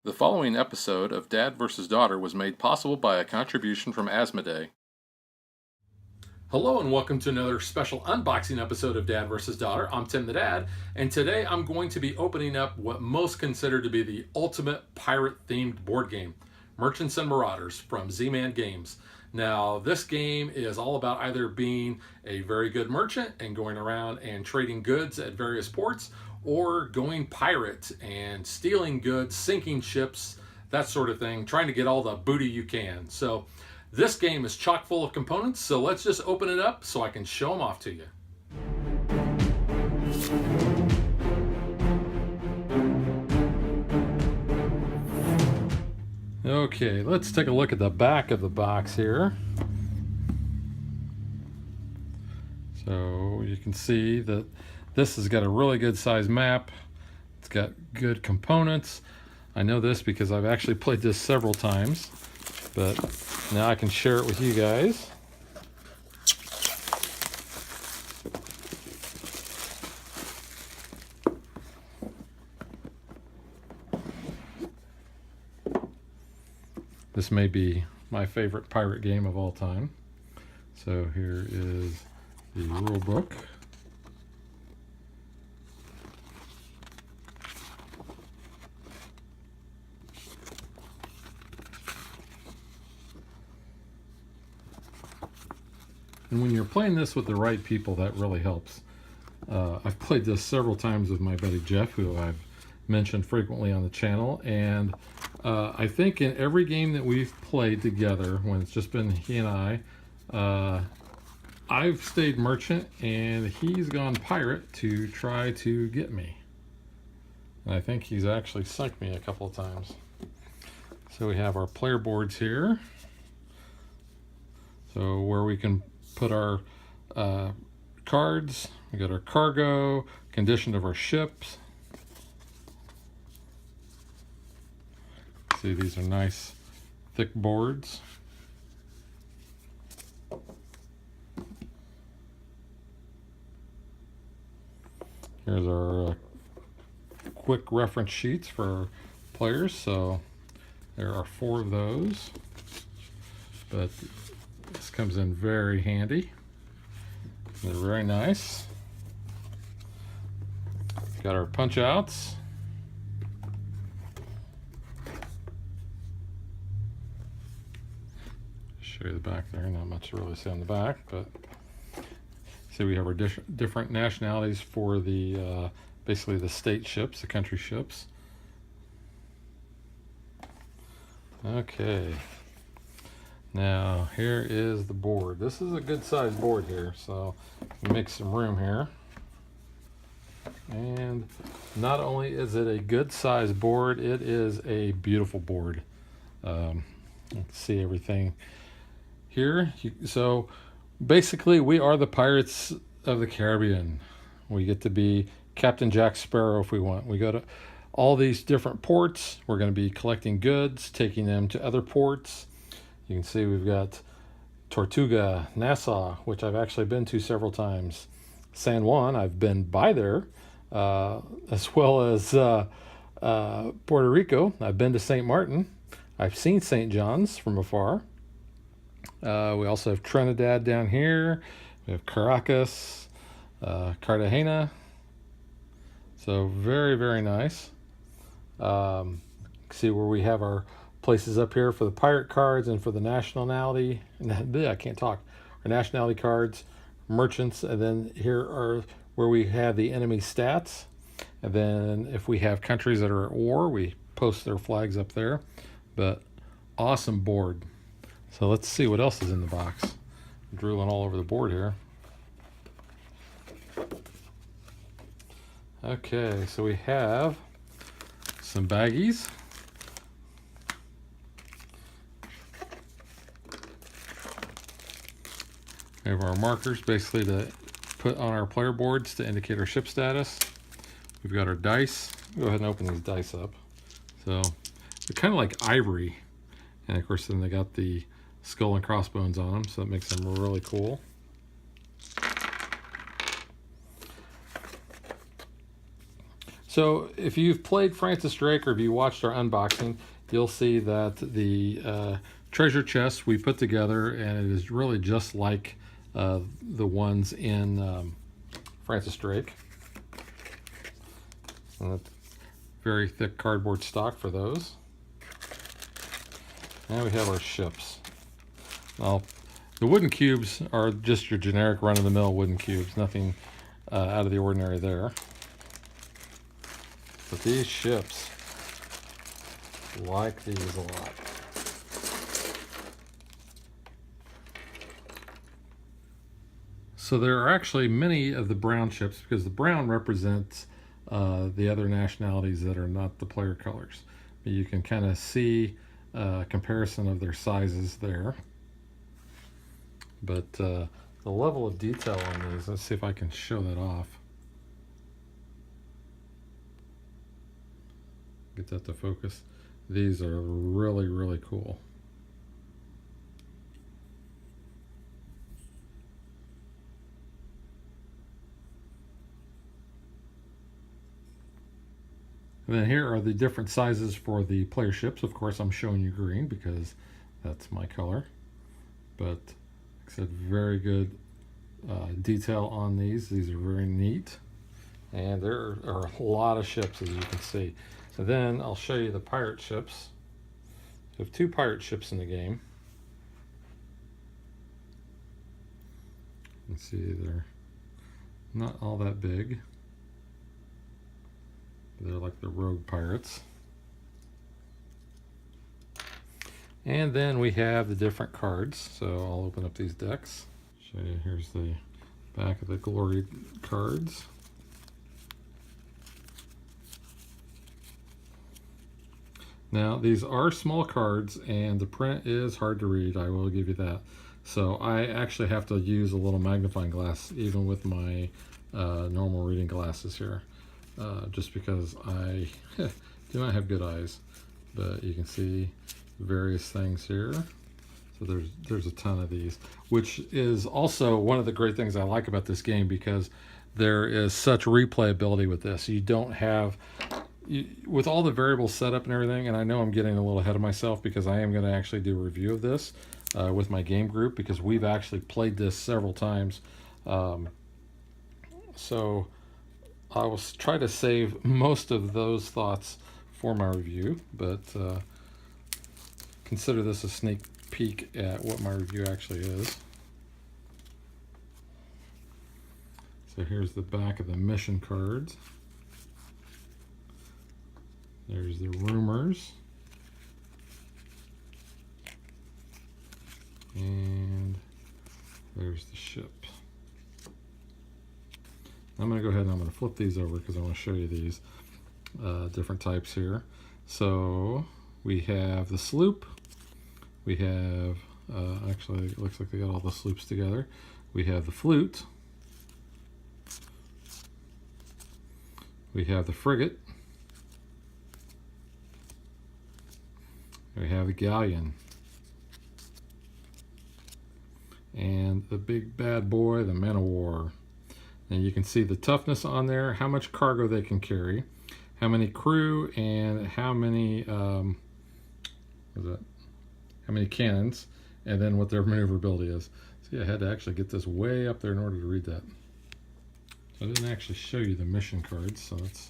The following episode of Dad vs. Daughter was made possible by a contribution from Asmodee. Hello and welcome to another special unboxing episode of Dad vs. Daughter. I'm Tim the Dad, and today I'm going to be opening up what most consider to be the ultimate pirate-themed board game, Merchants and Marauders from Z-Man Games. Now, this game is all about either being a very good merchant and going around and trading goods at various ports, or going pirate and stealing goods, sinking ships, that sort of thing, trying to get all the booty you can. So this game is chock full of components, so let's just open it up so I can show them off to you. Okay, let's take a look at the back of the box here. So you can see that this has got a really good size map. It's got good components. I know this because I've actually played this several times, but now I can share it with you guys. This may be my favorite pirate game of all time. So here is the rule book. And when you're playing this with the right people, that really helps. I've played this several times with my buddy Jeff, who I've mentioned frequently on the channel, and I think in every game that we've played together, when it's just been he and I, I've stayed merchant and he's gone pirate to try to get me. And I think he's actually sunk me a couple of times. So we have our player boards here. So where we can put our cards, we got our cargo, condition of our ships. See, these are nice thick boards. Here's our quick reference sheets for players. So there are 4 of those, but this comes in very handy. They're very nice. Got our punch outs. Show you the back there. Not much to really see on the back, but see, we have our different nationalities for the basically the state ships, the country ships. Okay. Now, here is the board. This is a good sized board here, so make some room here. And not only is it a good sized board, it is a beautiful board. You can see everything here. So basically, we are the Pirates of the Caribbean. We get to be Captain Jack Sparrow if we want. We go to all these different ports. We're going to be collecting goods, taking them to other ports. You can see we've got Tortuga, Nassau, which I've actually been to several times. San Juan, I've been by there, as well as Puerto Rico. I've been to St. Martin. I've seen St. John's from afar. We also have Trinidad down here. We have Caracas, Cartagena. So very, very nice. See where we have our places up here for the pirate cards and for the nationality. I can't talk. Our nationality cards, merchants, and then here are where we have the enemy stats. And then if we have countries that are at war, we post their flags up there. But awesome board. So let's see what else is in the box. I'm drooling all over the board here. Okay, so we have some baggies. We have our markers basically to put on our player boards to indicate our ship status. We've got our dice. Go ahead and open these dice up. So they're kind of like ivory. And of course then they got the skull and crossbones on them, so that makes them really cool. So if you've played Francis Drake or if you watched our unboxing, you'll see that the treasure chest we put together, and it is really just like the ones in Francis Drake. Very thick cardboard stock for those. And we have our ships. Now, the wooden cubes are just your generic run-of-the-mill wooden cubes. Nothing out of the ordinary there. But these ships, like these a lot. So there are actually many of the brown ships, because the brown represents the other nationalities that are not the player colors. But you can kind of see a comparison of their sizes there. But the level of detail on these, let's see if I can show that off. Get that to focus. These are really, really cool. And then here are the different sizes for the player ships. Of course, I'm showing you green because that's my color. But like I said, very good detail on these. These are very neat. And there are a lot of ships, as you can see. So then I'll show you the pirate ships. We have 2 pirate ships in the game. You can see they're not all that big. They're like the rogue pirates. And then we have the different cards. So I'll open up these decks. Show you, here's the back of the glory cards. Now, these are small cards, and the print is hard to read, I will give you that. So I actually have to use a little magnifying glass, even with my normal reading glasses here, just because I do not have good eyes. But you can see various things here. So there's a ton of these, which is also one of the great things I like about this game, because there is such replayability with this. You don't have... with all the variables set up and everything, and I know I'm getting a little ahead of myself because I am going to actually do a review of this with my game group, because we've actually played this several times. So I will try to save most of those thoughts for my review, but consider this a sneak peek at what my review actually is. So here's the back of the mission cards. There's the rumors. And there's the ship. I'm going to go ahead and I'm going to flip these over because I want to show you these different types here. So we have the sloop. We have, actually it looks like they got all the sloops together. We have the flute. We have the frigate. We have a galleon. And the big bad boy, the man of war. And you can see the toughness on there, how much cargo they can carry, how many crew, and how many how many cannons, and then what their maneuverability is. See, I had to actually get this way up there in order to read that. So I didn't actually show you the mission cards, so let's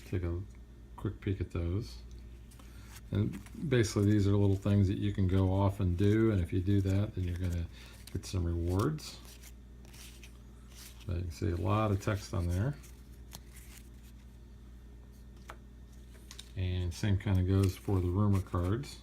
take a quick peek at those. And basically these are little things that you can go off and do, and if you do that, then you're going to get some rewards. So you can see a lot of text on there. And same kind of goes for the rumor cards.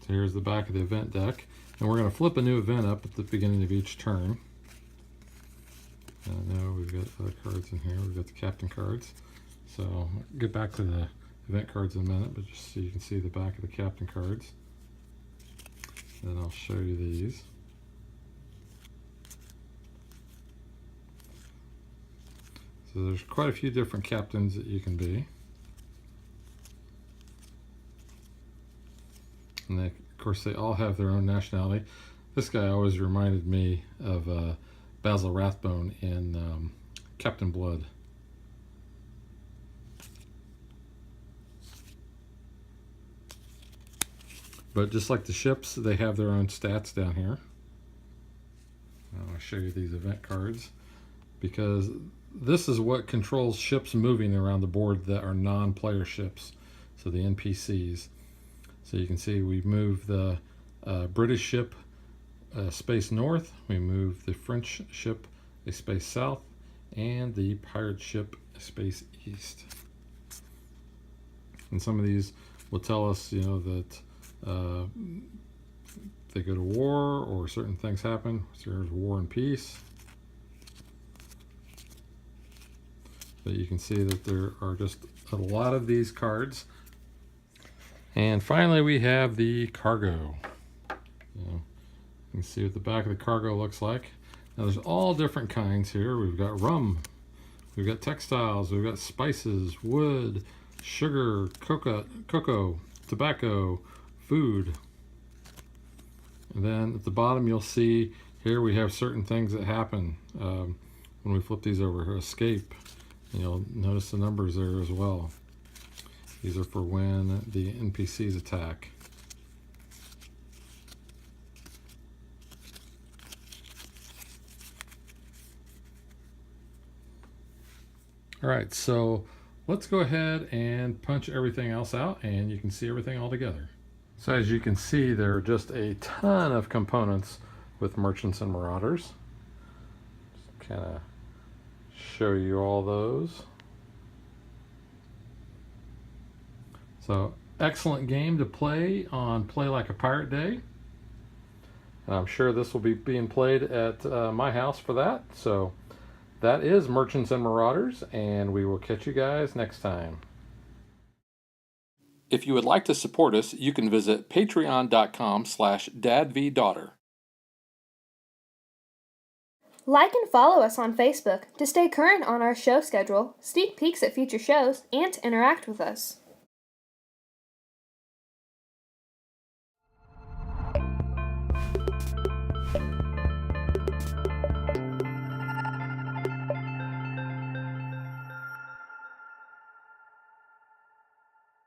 So here's the back of the event deck, and we're going to flip a new event up at the beginning of each turn. Now we've got other cards in here. We've got the captain cards. So I'll get back to the event cards in a minute, but just so you can see the back of the captain cards. Then I'll show you these. So there's quite a few different captains that you can be. And they, of course, they all have their own nationality. This guy always reminded me of Basil Rathbone in Captain Blood. But just like the ships, they have their own stats down here. I'll show you these event cards, because this is what controls ships moving around the board that are non-player ships, so the NPCs. So you can see we move the British ship a space north, we move the French ship a space south, and the pirate ship a space east. And some of these will tell us, you know, that they go to war or certain things happen. So there's war and peace. But you can see that there are just a lot of these cards. And finally we have the cargo. You can see what the back of the cargo looks like. Now there's all different kinds here. We've got rum, we've got textiles, we've got spices, wood, sugar, cocoa, tobacco, food. And then at the bottom you'll see here we have certain things that happen when we flip these over. Escape, and you'll notice the numbers there as well. These are for when the NPCs attack. All right, so let's go ahead and punch everything else out and you can see everything all together. So as you can see, there are just a ton of components with Merchants and Marauders. Just kind of show you all those. So excellent game to play on Play Like a Pirate Day. And I'm sure this will be being played at my house for that. So that is Merchants and Marauders, and we will catch you guys next time. If you would like to support us, you can visit patreon.com/dadvdaughter. Like and follow us on Facebook to stay current on our show schedule, sneak peeks at future shows, and to interact with us.